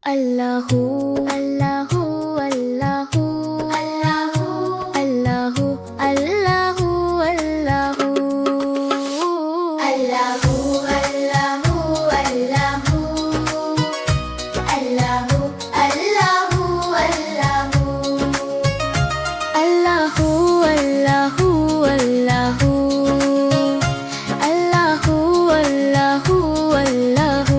اللہ اللہ اللہ اللہ اللہ اللہ اللہ اللہ اللہ اللہ اللہ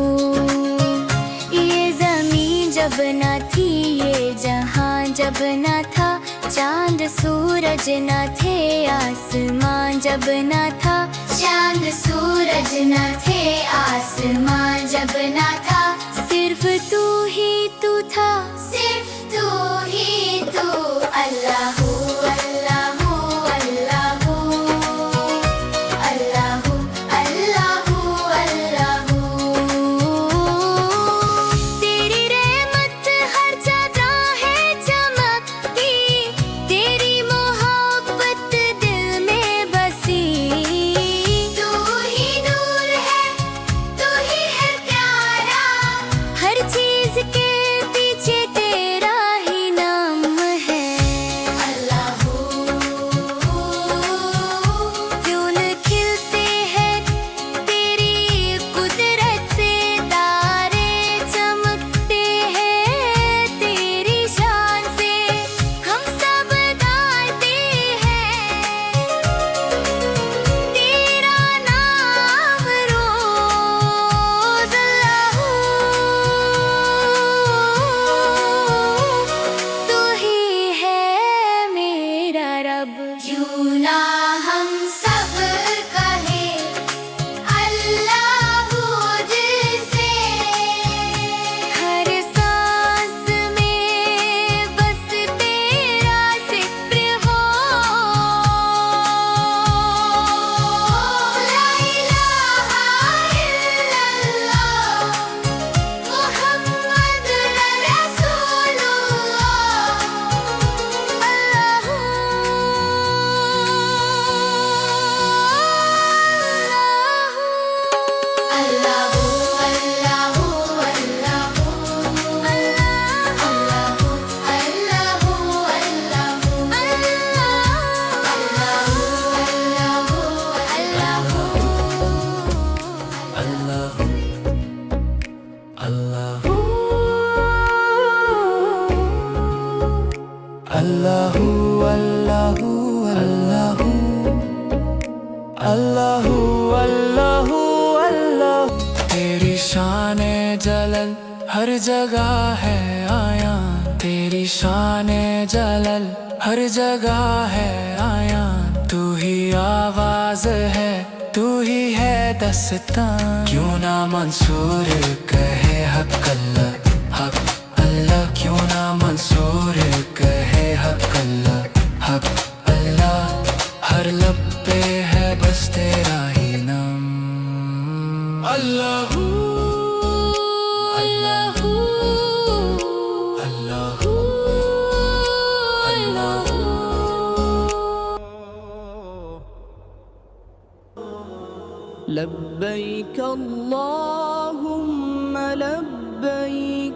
جب نہ تھی یہ جہاں جب نہ تھا چاند سورج نہ تھے آسمان جب نہ تھا چاند سورج نہ تھے آسمان جب نہ تھا صرف تو ہی تو تھا صرف تو ہی تو اللہ اللہ اللہ اللہ اللہ اللہ تیری شان جلل ہر جگہ ہے آیا تیری شان جلل ہر جگہ ہے آیا تو ہی آواز ہے تو ہی ہے دستان کیوں نہ منصور کہے حق اللہ کیوں نہ منصور کہے حق اللہ ہر لب پہ ہے بس تیرا ہی نام اللہ اللہ اللہ لبیک اللہم لبیک